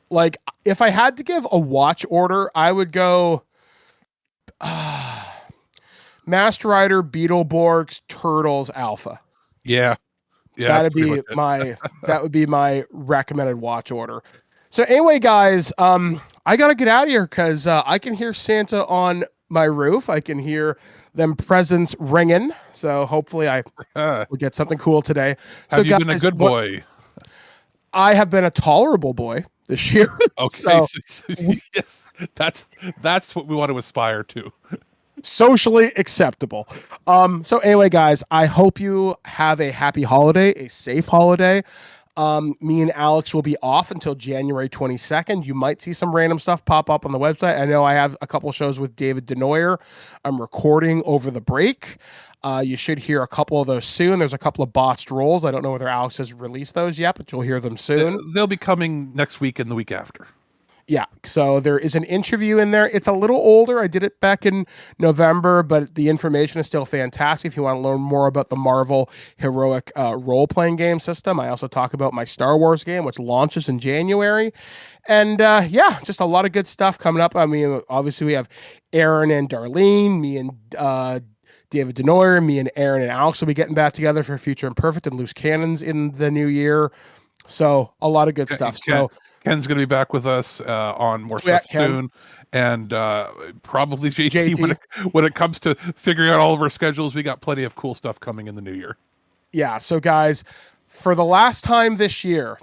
Like, if I had to give a watch order, I would go Master Rider, Beetleborgs, Turtles, Alpha. Yeah. That would be my recommended watch order. So anyway, guys, I got to get out of here because I can hear Santa on my roof. I can hear them presents ringing. So hopefully I will get something cool today. So Have you guys, been a good boy? I have been a tolerable boy this year. Okay, so yes, that's what we want to aspire to. Socially acceptable. So anyway, guys, I hope you have a happy holiday, a safe holiday. Me and Alex will be off until January 22nd. You might see some random stuff pop up on the website. I know I have a couple shows with David Denoyer I'm recording over the break. You should hear a couple of those soon. There's a couple of botched rolls. I don't know whether Alex has released those yet, but you'll hear them soon. They'll be coming next week and the week after. Yeah, so there is an interview in there. It's a little older. I did it back in November, but the information is still fantastic. If you want to learn more about the Marvel heroic role-playing game system, I also talk about my Star Wars game, which launches in January. And yeah, just a lot of good stuff coming up. I mean, obviously we have Aaron and Darlene, me and David Denoyer, me and Aaron and Alex will be getting back together for Future Imperfect and Loose Cannons in the new year. So a lot of good stuff. So Ken's going to be back with us on more stuff soon, and probably JT. When it comes to figuring out all of our schedules, we got plenty of cool stuff coming in the new year. Yeah. So guys, for the last time this year,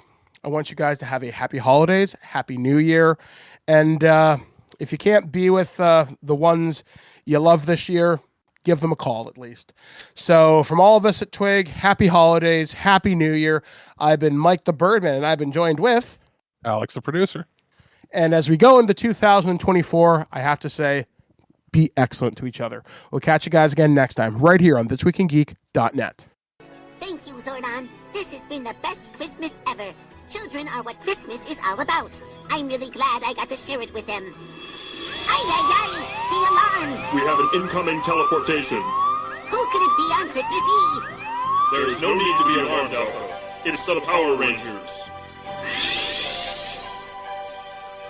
I want you guys to have a happy holidays, happy new year, and if you can't be with the ones you love this year, give them a call at least. So from all of us at TWIG, happy holidays, happy new year. I've been Mike the Birdman, and I've been joined with Alex the producer. And as we go into 2024, I have to say, be excellent to each other. We'll catch you guys again next time, right here on ThisWeekInGeek.net. Thank you, Zordon. This has been the best Christmas ever. Children are what Christmas is all about. I'm really glad I got to share it with them. Ay, ay, ay! The alarm! We have an incoming teleportation. Who could it be on Christmas Eve? There is no need to be alarmed, Alpha. It's the Power Rangers.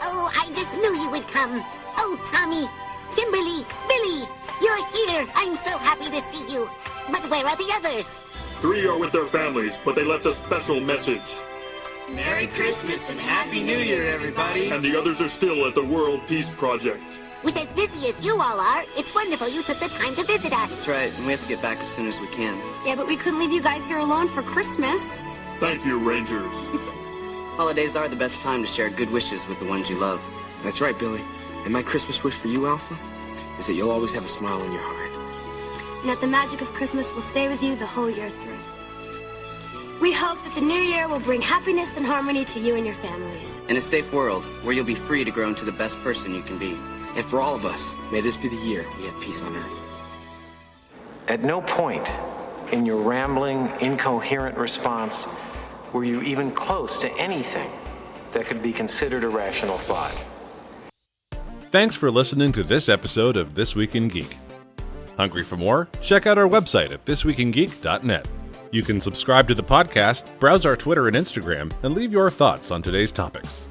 Oh, I just knew you would come. Oh, Tommy, Kimberly, Billy, you're here. I'm so happy to see you. But where are the others? 3 are with their families, but they left a special message. Merry Christmas and Happy New Year, everybody. And the others are still at the World Peace Project. With as busy as you all are, it's wonderful you took the time to visit us. That's right, and we have to get back as soon as we can. Yeah, but we couldn't leave you guys here alone for Christmas. Thank you, Rangers. Holidays are the best time to share good wishes with the ones you love. That's right, Billy. And my Christmas wish for you, Alpha, is that you'll always have a smile on your heart. and that the magic of Christmas will stay with you the whole year through. We hope that the new year will bring happiness and harmony to you and your families. In a safe world where you'll be free to grow into the best person you can be. And for all of us, may this be the year we have peace on earth. At no point in your rambling, incoherent response were you even close to anything that could be considered a rational thought. Thanks for listening to this episode of This Week in Geek. Hungry for more? Check out our website at thisweekingeek.net. You can subscribe to the podcast, browse our Twitter and Instagram, and leave your thoughts on today's topics.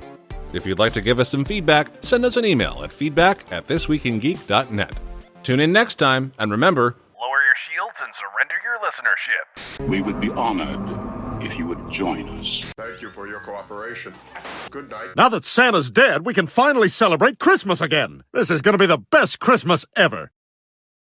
If you'd like to give us some feedback, send us an email at feedback@thisweekingeek.net. Tune in next time, and remember, lower your shields and surrender your listenership. We would be honored if you would join us. Thank you for your cooperation. Good night. Now that Santa's dead, we can finally celebrate Christmas again. This is going to be the best Christmas ever.